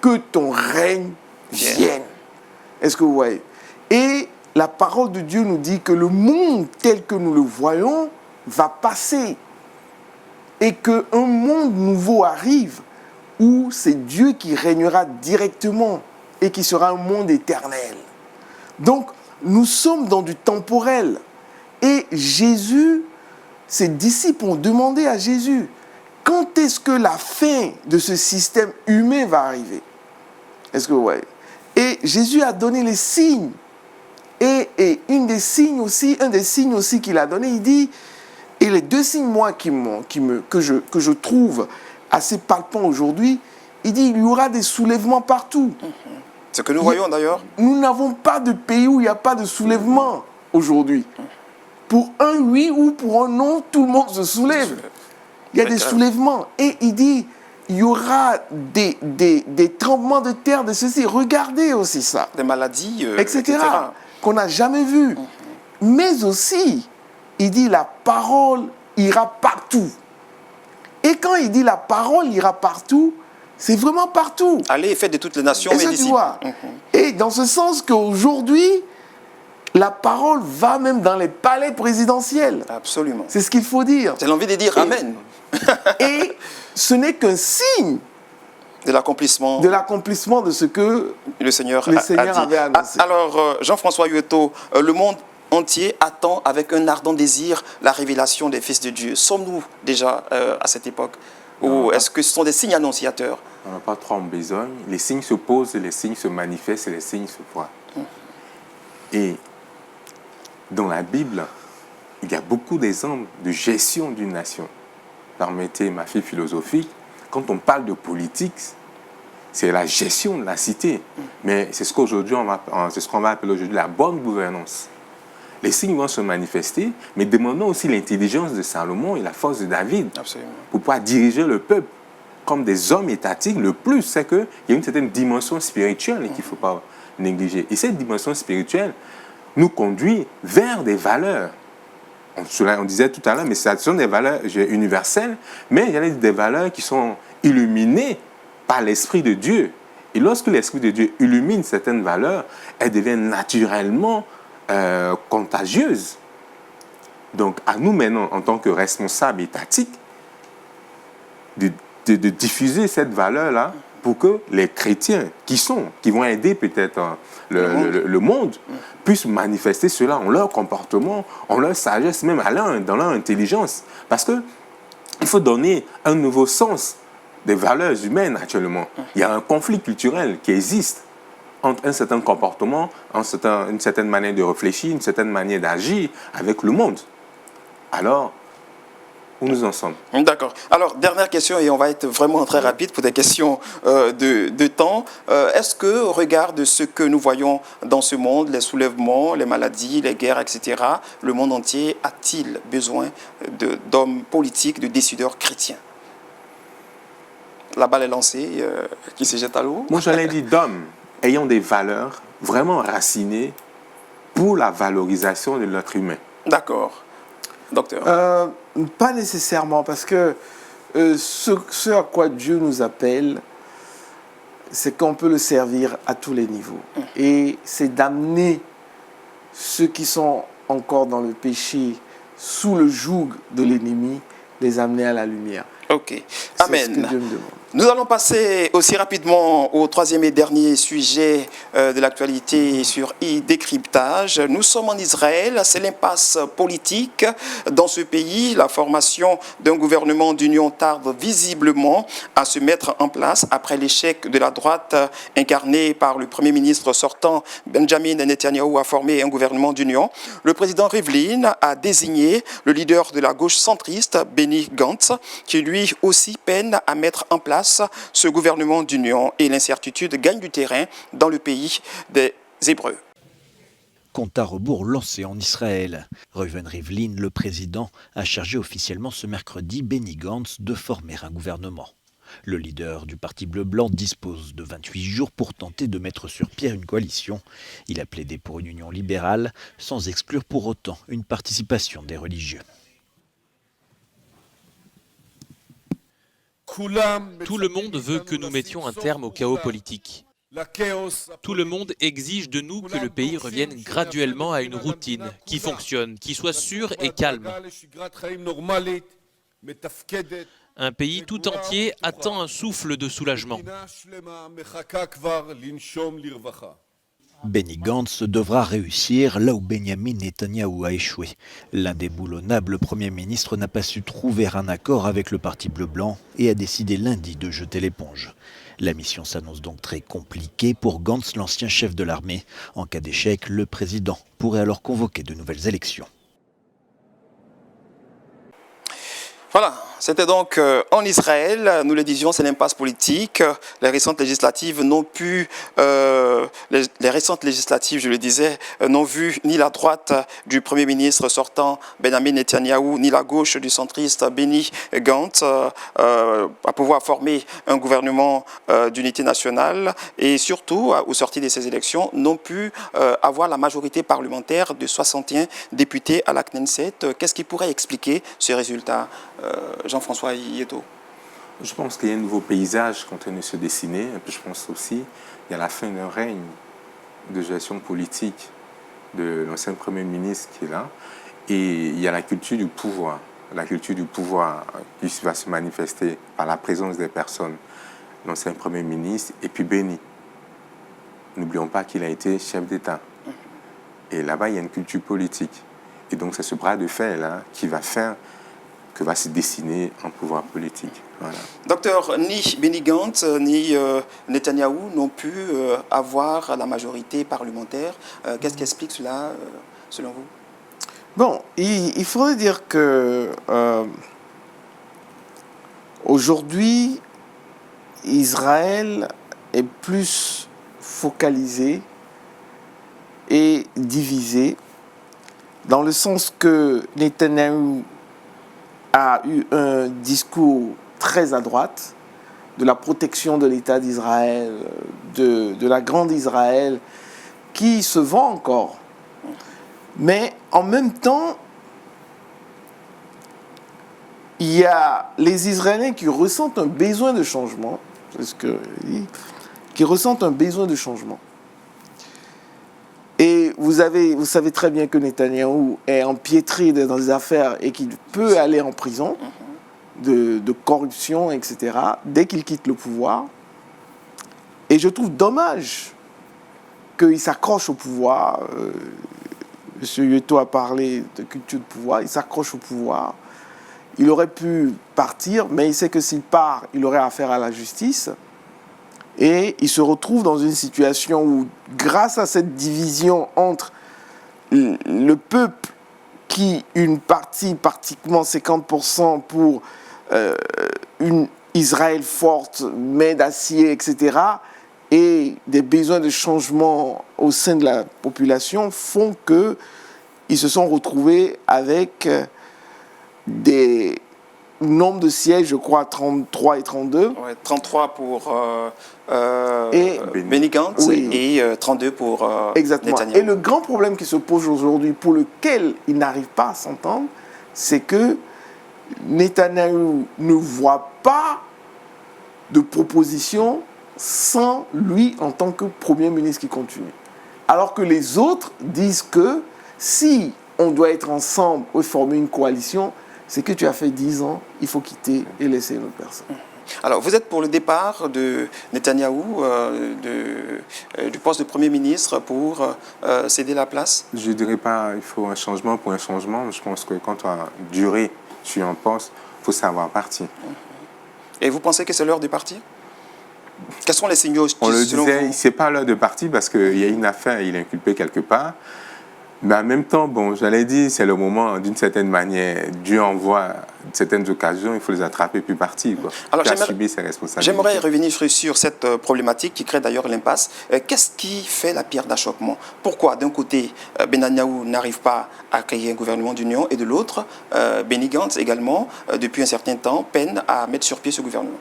que ton règne vienne. Est-ce que vous voyez? Et la parole de Dieu nous dit que le monde tel que nous le voyons va passer et qu'un monde nouveau arrive où c'est Dieu qui régnera directement et qui sera un monde éternel. Donc, nous sommes dans du temporel. Et Jésus, ses disciples ont demandé à Jésus, quand est-ce que la fin de ce système humain va arriver? Est-ce que vous voyez? Et Jésus a donné les signes. Et un des signes aussi qu'il a donné, il dit, et les deux signes, moi, que je trouve assez palpants aujourd'hui, il dit, il y aura des soulèvements partout. Ce que nous voyons d'ailleurs. Nous n'avons pas de pays où il n'y a pas de soulèvement aujourd'hui. Pour un oui ou pour un non, tout le monde se soulève. Il y a des soulèvements. Et il dit, il y aura des tremblements de terre, de ceci. Regardez aussi ça. Des maladies, etc. Qu'on n'a jamais vu. Mais aussi, il dit, la parole ira partout. Et quand il dit la parole ira partout, c'est vraiment partout. Allez et faites de toutes les nations mes disciples. Et dans ce sens qu'aujourd'hui, la parole va même dans les palais présidentiels. Absolument. C'est ce qu'il faut dire. J'ai envie de dire Amen. Et ce n'est qu'un signe de l'accomplissement de ce que le Seigneur avait annoncé. Alors, Jean-François Hueto, le monde entier attend avec un ardent désir la révélation des fils de Dieu. Sommes-nous déjà à cette époque? Ou est-ce que ce sont des signes annonciateurs? On n'a pas trop en besogne. Les signes se posent, les signes se manifestent et les signes se voient. Et dans la Bible, il y a beaucoup d'exemples de gestion d'une nation. Permettez ma fille philosophique, quand on parle de politique, c'est la gestion de la cité. Mais c'est ce qu'on va appeler aujourd'hui la bonne gouvernance. Les signes vont se manifester, mais demandons aussi l'intelligence de Salomon et la force de David. Absolument. Pour pouvoir diriger le peuple comme des hommes étatiques. Le plus, c'est qu'il y a une certaine dimension spirituelle qu'il ne faut pas négliger. Et cette dimension spirituelle nous conduit vers des valeurs. On disait tout à l'heure, mais ce sont des valeurs universelles, mais il y a des valeurs qui sont illuminées par l'Esprit de Dieu. Et lorsque l'Esprit de Dieu illumine certaines valeurs, elles deviennent naturellement contagieuses. Donc, à nous maintenant, en tant que responsables étatiques, de diffuser cette valeur-là pour que les chrétiens qui vont aider peut-être le monde puissent manifester cela en leur comportement, en leur sagesse, même dans leur intelligence. Parce qu'il faut donner un nouveau sens des valeurs humaines actuellement. Il y a un conflit culturel qui existe entre un certain comportement, une certaine manière de réfléchir, une certaine manière d'agir avec le monde. Alors, où nous en sommes? D'accord. Alors, dernière question, et on va être vraiment très rapide pour des questions de temps. Est-ce que, au regard de ce que nous voyons dans ce monde, les soulèvements, les maladies, les guerres, etc., le monde entier a-t-il besoin d'hommes politiques, de décideurs chrétiens? La balle est lancée, qui se jette à l'eau. Moi, j'allais dire d'hommes ayant des valeurs vraiment racinées pour la valorisation de l'être humain. D'accord. Docteur. Pas nécessairement, parce que ce à quoi Dieu nous appelle, c'est qu'on peut le servir à tous les niveaux. Et c'est d'amener ceux qui sont encore dans le péché, sous le joug de l'ennemi, les amener à la lumière. Ok. Amen. C'est ce que Dieu me demande. Nous allons passer aussi rapidement au troisième et dernier sujet de l'actualité sur e-décryptage. Nous sommes en Israël, c'est l'impasse politique dans ce pays. La formation d'un gouvernement d'union tarde visiblement à se mettre en place après l'échec de la droite incarnée par le Premier ministre sortant Benjamin Netanyahu à former un gouvernement d'union. Le président Rivlin a désigné le leader de la gauche centriste, Benny Gantz, qui lui aussi peine à mettre en place ce gouvernement d'union, et l'incertitude gagne du terrain dans le pays des Hébreux. Compte à rebours lancé en Israël. Reuven Rivlin, le président, a chargé officiellement ce mercredi Benny Gantz de former un gouvernement. Le leader du Parti bleu-blanc dispose de 28 jours pour tenter de mettre sur pied une coalition. Il a plaidé pour une union libérale, sans exclure pour autant une participation des religieux. Tout le monde veut que nous mettions un terme au chaos politique. Tout le monde exige de nous que le pays revienne graduellement à une routine qui fonctionne, qui soit sûre et calme. Un pays tout entier attend un souffle de soulagement. Benny Gantz devra réussir là où Benjamin Netanyahou a échoué. L'indéboulonnable Premier ministre n'a pas su trouver un accord avec le Parti bleu-blanc et a décidé lundi de jeter l'éponge. La mission s'annonce donc très compliquée pour Gantz, l'ancien chef de l'armée. En cas d'échec, le président pourrait alors convoquer de nouvelles élections. Voilà, c'était donc en Israël, nous le disions, c'est l'impasse politique. Les récentes législatives n'ont pu, les récentes législatives, je le disais, n'ont vu ni la droite du Premier ministre sortant Benjamin Netanyahou, ni la gauche du centriste Benny Gantz à pouvoir former un gouvernement d'unité nationale, et surtout, au sortir de ces élections, n'ont pu avoir la majorité parlementaire de 61 députés à la Knesset. Qu'est-ce qui pourrait expliquer ce résultat, Jean-François Yeto? Je pense qu'il y a un nouveau paysage qui est en train de se dessiner. Et puis je pense aussi qu'il y a la fin d'un règne de gestion politique de l'ancien Premier ministre qui est là. Et il y a la culture du pouvoir. La culture du pouvoir qui va se manifester par la présence des personnes. L'ancien Premier ministre et puis Benny. N'oublions pas qu'il a été chef d'État. Et là-bas, il y a une culture politique. Et donc c'est ce bras de fer là qui va faire que va se dessiner un pouvoir politique. Voilà. Docteur, ni Benny Gantz ni Netanyahou n'ont pu avoir la majorité parlementaire. Qu'est-ce qui explique cela, selon vous? Bon, il faudrait dire que aujourd'hui, Israël est plus focalisé et divisé, dans le sens que Netanyahou a eu un discours très à droite de la protection de l'État d'Israël, de la grande Israël, qui se vend encore. Mais en même temps, il y a les Israéliens qui ressentent un besoin de changement, c'est ce que qui ressentent un besoin de changement. Et vous savez très bien que Netanyahou est empiétré dans les affaires et qu'il peut aller en prison de corruption, etc., dès qu'il quitte le pouvoir. Et je trouve dommage qu'il s'accroche au pouvoir. M. Yeto a parlé de culture de pouvoir, il s'accroche au pouvoir. Il aurait pu partir, mais il sait que s'il part, il aurait affaire à la justice. Et il se retrouve dans une situation où, grâce à cette division entre le peuple, qui, une partie, pratiquement 50% pour une Israël forte, main d'acier, etc., et des besoins de changement au sein de la population, font qu'ils se sont retrouvés avec des nombres de sièges, je crois, 33 et 32. Ouais, 33 pour Benny Gantz, oui, et 32 pour exactement. Netanyahou. Et le grand problème qui se pose aujourd'hui, pour lequel ils n'arrivent pas à s'entendre, c'est que Netanyahou ne voit pas de proposition sans lui en tant que Premier ministre qui continue. Alors que les autres disent que si on doit être ensemble ou former une coalition, c'est que tu as fait 10 ans, il faut quitter et laisser une autre personne. Alors, vous êtes pour le départ de Netanyahou du poste de Premier ministre pour céder la place? Je ne dirais pas qu'il faut un changement pour un changement. Je pense que quand on a duré sur un poste, il faut savoir partir. Et vous pensez que c'est l'heure de partir? Quels sont les signaux? On le disait, ce n'est pas l'heure de partir parce qu'il y a une affaire, il est inculpé quelque part. Mais en même temps, bon, j'allais dire, c'est le moment, d'une certaine manière, Dieu envoie certaines occasions, il faut les attraper puis partir. Alors, subir ses responsabilités. J'aimerais revenir sur cette problématique qui crée d'ailleurs l'impasse. Qu'est-ce qui fait la pierre d'achoppement? Pourquoi, d'un côté, Netanyahou n'arrive pas à créer un gouvernement d'union et de l'autre, Benny Gantz également, depuis un certain temps, peine à mettre sur pied ce gouvernement?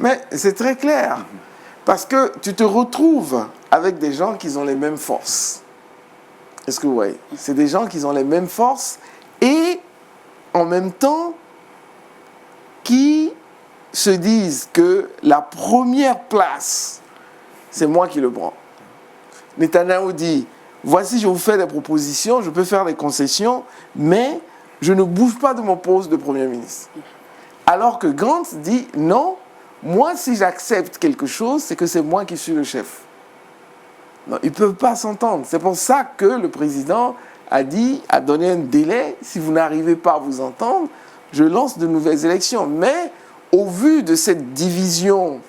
Mais c'est très clair, parce que tu te retrouves avec des gens qui ont les mêmes forces. Est-ce que vous voyez? C'est des gens qui ont les mêmes forces et en même temps qui se disent que la première place, c'est moi qui le prends. Netanyahou dit, voici, je vous fais des propositions, je peux faire des concessions, mais je ne bouge pas de mon poste de Premier ministre. Alors que Gantz dit, non, moi, si j'accepte quelque chose, c'est que c'est moi qui suis le chef. Non, ils ne peuvent pas s'entendre. C'est pour ça que le président a donné un délai. Si vous n'arrivez pas à vous entendre, je lance de nouvelles élections. Mais au vu de cette division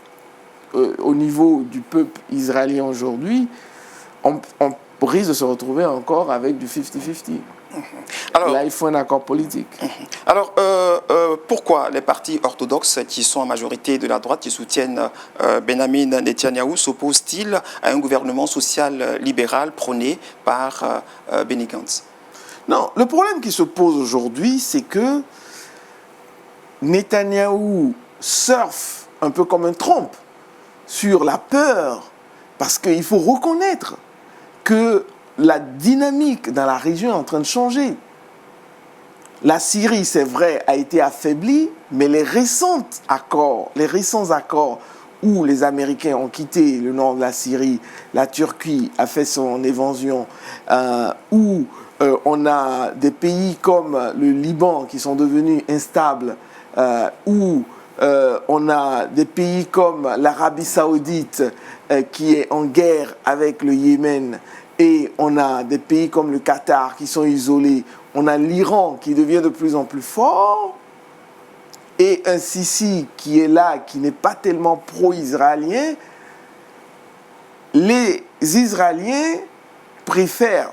au niveau du peuple israélien aujourd'hui, on risque de se retrouver encore avec du 50-50. Alors, là, il faut un accord politique. Alors, pourquoi les partis orthodoxes qui sont en majorité de la droite, qui soutiennent Benyamin Netanyahou, s'opposent-ils à un gouvernement social-libéral prôné par Benny Gantz? Non, le problème qui se pose aujourd'hui, c'est que Netanyahou surfe un peu comme un Trump sur la peur, parce qu'il faut reconnaître que la dynamique dans la région est en train de changer. La Syrie, c'est vrai, a été affaiblie, mais les récents accords où les Américains ont quitté le nord de la Syrie, la Turquie a fait son évasion, où on a des pays comme le Liban qui sont devenus instables, où on a des pays comme l'Arabie Saoudite qui est en guerre avec le Yémen, et on a des pays comme le Qatar qui sont isolés. On a l'Iran qui devient de plus en plus fort. Et un Sisi qui est là, qui n'est pas tellement pro-israélien. Les Israéliens préfèrent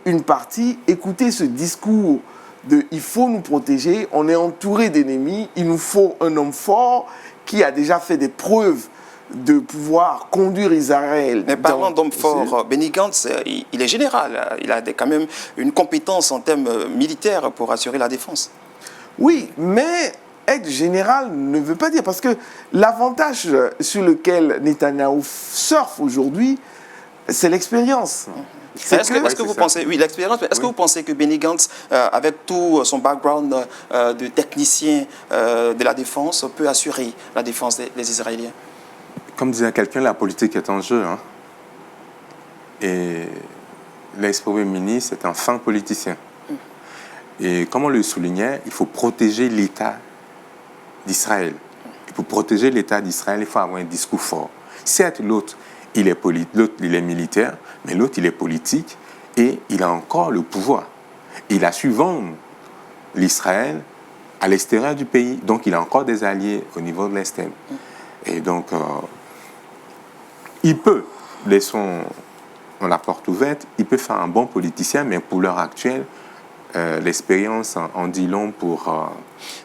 une partie, écouter ce discours de « il faut nous protéger, on est entouré d'ennemis, il nous faut un homme fort qui a déjà fait des preuves de pouvoir conduire Israël. » Mais parlant d'homme fort, Benny Gantz, il est général, il a quand même une compétence en termes militaires pour assurer la défense. Oui, mais être général ne veut pas dire, parce que l'avantage sur lequel Netanyahou surfe aujourd'hui, c'est l'expérience. Est-ce que vous pensez, oui, l'expérience, est-ce que vous pensez que Benny Gantz, avec tout son background de technicien de la défense, peut assurer la défense des Israéliens? Comme disait quelqu'un, la politique est en jeu. Hein. Et l'ex-premier ministre est un fin politicien. Et comme on le soulignait, il faut protéger l'État d'Israël. Et pour protéger l'État d'Israël, il faut avoir un discours fort. Certes, l'autre, il est militaire, mais l'autre, il est politique et il a encore le pouvoir. Il a su vendre l'Israël à l'extérieur du pays. Donc, il a encore des alliés au niveau de l'Est. Et donc, il peut, laissons la porte ouverte, il peut faire un bon politicien, mais pour l'heure actuelle, l'expérience en dit long pour...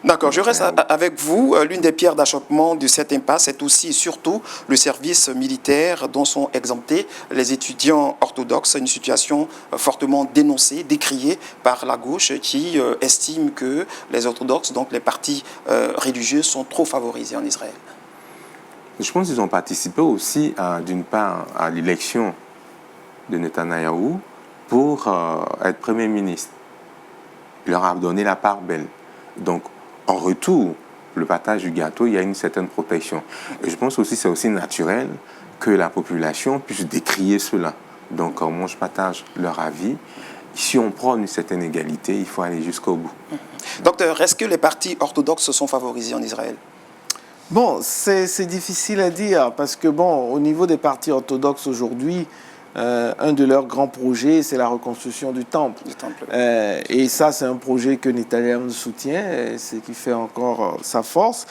D'accord, je reste avec vous. L'une des pierres d'achoppement de cette impasse est aussi et surtout le service militaire dont sont exemptés les étudiants orthodoxes. Une situation fortement dénoncée, décriée par la gauche qui estime que les orthodoxes, donc les partis religieux, sont trop favorisés en Israël. Je pense qu'ils ont participé aussi, d'une part, à l'élection de Netanyahou pour être Premier ministre. Il leur a donné la part belle. Donc, en retour, le partage du gâteau, il y a une certaine protection. Et je pense aussi que c'est aussi naturel que la population puisse décrier cela. Donc, moi, je partage leur avis. Si on prend une certaine égalité, il faut aller jusqu'au bout. Docteur, est-ce que les partis orthodoxes sont favorisés en Israël? Bon, c'est difficile à dire, parce que, bon, au niveau des partis orthodoxes aujourd'hui, un de leurs grands projets, c'est la reconstruction du temple. Et ça, c'est un projet que Netanyahou soutient, ce qui fait encore sa force.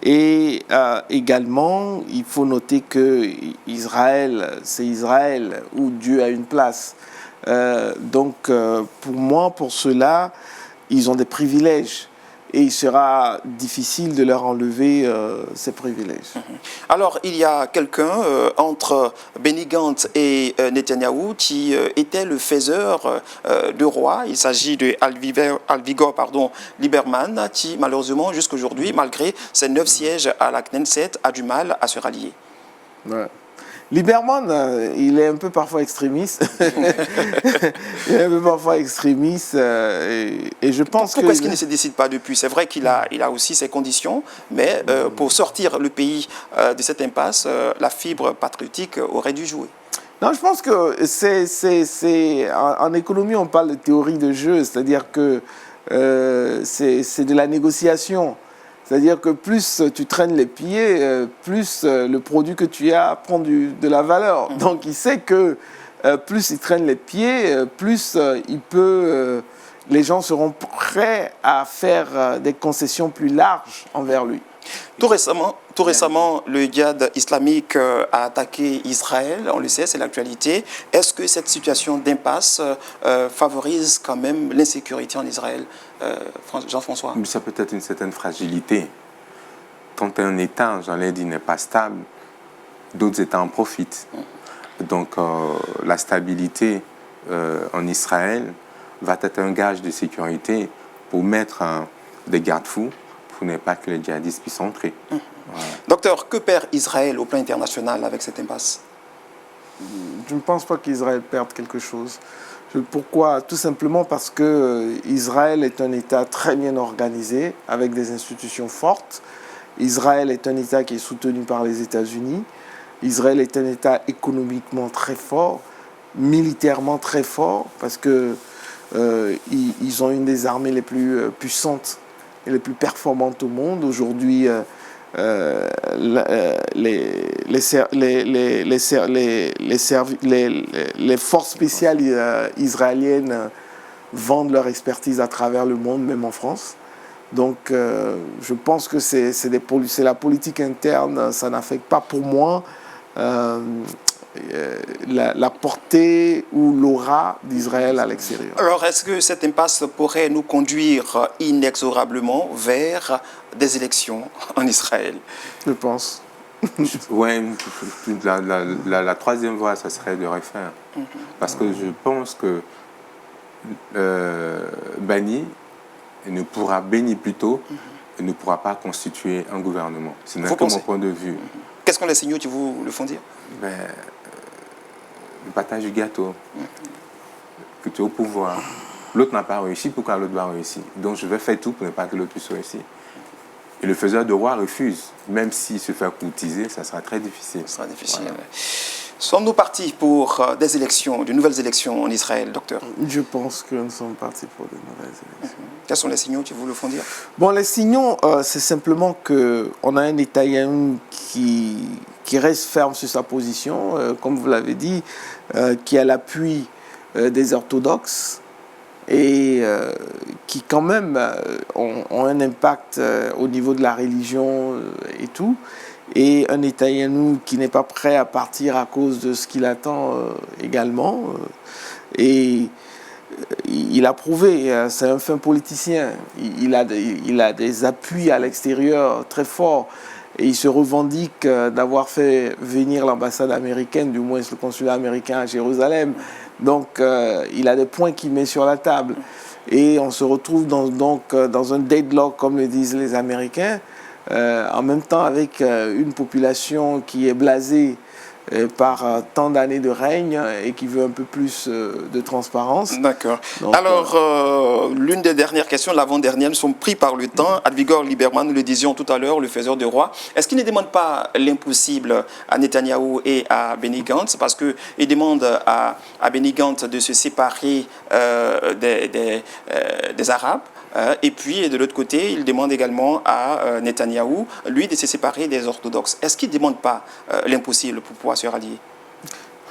Et également, il faut noter que Israël, c'est Israël où Dieu a une place. Donc, pour moi, pour cela, ils ont des privilèges. Et il sera difficile de leur enlever ces privilèges. Alors, il y a quelqu'un entre Benny Gantz et Netanyahou qui était le faiseur de roi. Il s'agit de Avigdor Lieberman, qui malheureusement, jusqu'aujourd'hui, malgré ses 9 sièges à la Knesset, a du mal à se rallier. Ouais. Lieberman, il est un peu parfois extrémiste. Il est un peu parfois extrémiste. Et je pense Pourquoi est-ce qu'il ne se décide pas depuis? C'est vrai qu'il a aussi ses conditions, mais pour sortir le pays de cette impasse, la fibre patriotique aurait dû jouer. Non, je pense que en économie, on parle de théorie de jeu, c'est-à-dire que c'est de la négociation. C'est-à-dire que plus tu traînes les pieds, plus le produit que tu as prend de la valeur. Donc il sait que plus il traîne les pieds, plus les gens seront prêts à faire des concessions plus larges envers lui. Tout récemment, le djihad islamique a attaqué Israël, on le sait, c'est l'actualité. Est-ce que cette situation d'impasse favorise quand même l'insécurité en Israël, Jean-François? Ça peut être une certaine fragilité. Quand un État, j'allais dire, n'est pas stable, d'autres États en profitent. Donc la stabilité en Israël va être un gage de sécurité pour mettre des garde-fous pour ne pas que les djihadistes puissent entrer. Voilà. Docteur, que perd Israël au plan international avec cette impasse? Je ne pense pas qu'Israël perde quelque chose. Pourquoi? Tout simplement parce que Israël est un État très bien organisé, avec des institutions fortes. Israël est un État qui est soutenu par les États-Unis. Israël est un État économiquement très fort, militairement très fort, parce qu'ils ont une des armées les plus puissantes et les plus performantes au monde. Aujourd'hui, les forces spéciales israéliennes vendent leur expertise à travers le monde, même en France. Donc, je pense que c'est la politique interne, ça n'affecte pas pour moi la portée ou l'aura d'Israël à l'extérieur. Alors, est-ce que cette impasse pourrait nous conduire inexorablement vers des élections en Israël? Je pense. Oui, la troisième voie, ça serait de refaire. Parce que je pense que Béni plutôt, ne pourra pas constituer un gouvernement. Ce n'est que mon point de vue. Quels sont les signaux qui vous le font dire? Le partage du gâteau. Que tu es au pouvoir. L'autre n'a pas réussi, pourquoi l'autre va réussir? Donc je vais faire tout pour ne pas que l'autre puisse réussir. Et le faiseur de roi refuse. Même s'il se fait courtiser, ça sera très difficile. Ça sera difficile. Voilà. Sommes-nous partis pour des élections, de nouvelles élections en Israël, docteur? Je pense que nous sommes partis pour de nouvelles élections. Quels sont les signaux qui vous le font dire? Bon, les signaux, c'est simplement qu'on a un Netanyahou qui reste ferme sur sa position, comme vous l'avez dit, qui a l'appui des orthodoxes et qui quand même ont un impact au niveau de la religion et tout. Et un Netanyahou qui n'est pas prêt à partir à cause de ce qu'il attend également. Et il a prouvé, c'est un fin politicien. Il a des appuis à l'extérieur très forts. Et il se revendique d'avoir fait venir l'ambassade américaine, du moins le consulat américain à Jérusalem. Donc il a des points qu'il met sur la table. Et on se retrouve dans un deadlock, comme le disent les Américains, en même temps avec une population qui est blasée par tant d'années de règne et qui veut un peu plus de transparence. D'accord. Alors, l'une des dernières questions, l'avant-dernière, nous sommes pris par le temps. Avigdor Lieberman, nous le disions tout à l'heure, le faiseur de roi. Est-ce qu'il ne demande pas l'impossible à Netanyahou et à Benny Gantz? Parce qu'il demande à Benny Gantz de se séparer des Arabes. Et puis, de l'autre côté, il demande également à Netanyahou, lui, de se séparer des orthodoxes. Est-ce qu'il ne demande pas l'impossible pour pouvoir se rallier?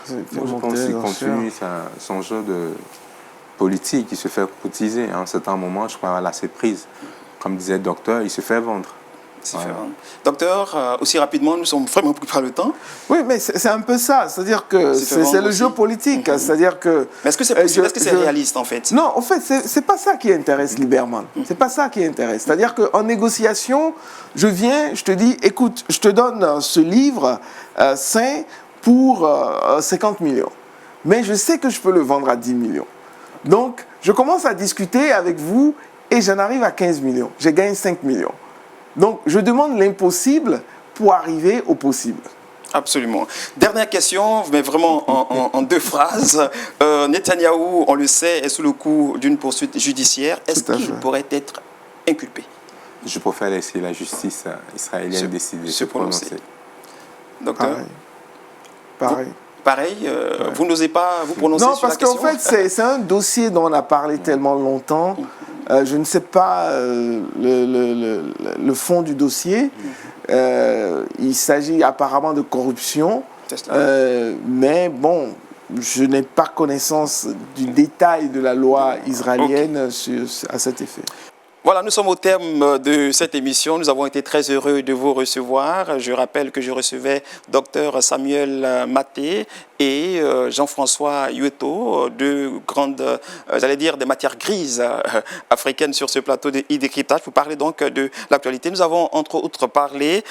Moi, je pense qu'il continue son jeu de politique. Il se fait courtiser. À un certain moment, je crois, à lâcher prise. Comme disait le docteur, il se fait vendre. Voilà. Docteur, aussi rapidement, nous sommes vraiment pris par le temps. Oui, mais c'est un peu ça. C'est-à-dire que c'est le jeu politique. C'est-à-dire que... Mais est-ce que c'est possible? Est-ce que c'est réaliste, en fait? Non, en fait, c'est pas ça qui intéresse Lieberman. C'est pas ça qui intéresse. C'est-à-dire qu'en négociation, je viens, je te dis, écoute, je te donne ce livre sain pour 50 millions. Mais je sais que je peux le vendre à 10 millions. Donc, je commence à discuter avec vous et j'en arrive à 15 millions. Je gagne 5 millions. Donc, je demande l'impossible pour arriver au possible. Absolument. Dernière question, mais vraiment en deux phrases. Netanyahou, on le sait, est sous le coup d'une poursuite judiciaire. Est-ce qu'il pourrait être inculpé? Je préfère laisser la justice israélienne décider, se prononcer. Docteur? Pareil. Pareil, vous n'osez pas vous prononcer sur la question? Non, parce qu'en fait, c'est un dossier dont on a parlé tellement longtemps. Je ne sais pas le fond du dossier. Il s'agit apparemment de corruption. Mais bon, je n'ai pas connaissance du détail de la loi israélienne à cet effet. Voilà, nous sommes au terme de cette émission. Nous avons été très heureux de vous recevoir. Je rappelle que je recevais Dr Samuel Maté et Jean-François Yueto, deux grandes, j'allais dire, des matières grises africaines sur ce plateau de e-décryptage pour parler donc de l'actualité. Nous avons entre autres parlé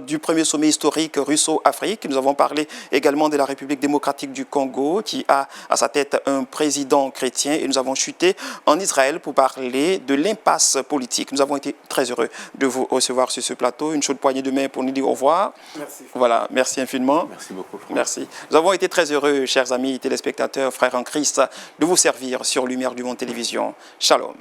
du premier sommet historique russo-afrique. Nous avons parlé également de la République démocratique du Congo qui a à sa tête un président chrétien et nous avons chuté en Israël pour parler de l'impasse politique. Nous avons été très heureux de vous recevoir sur ce plateau. Une chaude poignée de main pour nous dire au revoir. Merci. Voilà, merci infiniment. Merci beaucoup, Franck. Merci. Nous avons été très heureux, chers amis téléspectateurs, frères en Christ, de vous servir sur Lumière du Monde Télévision. Shalom.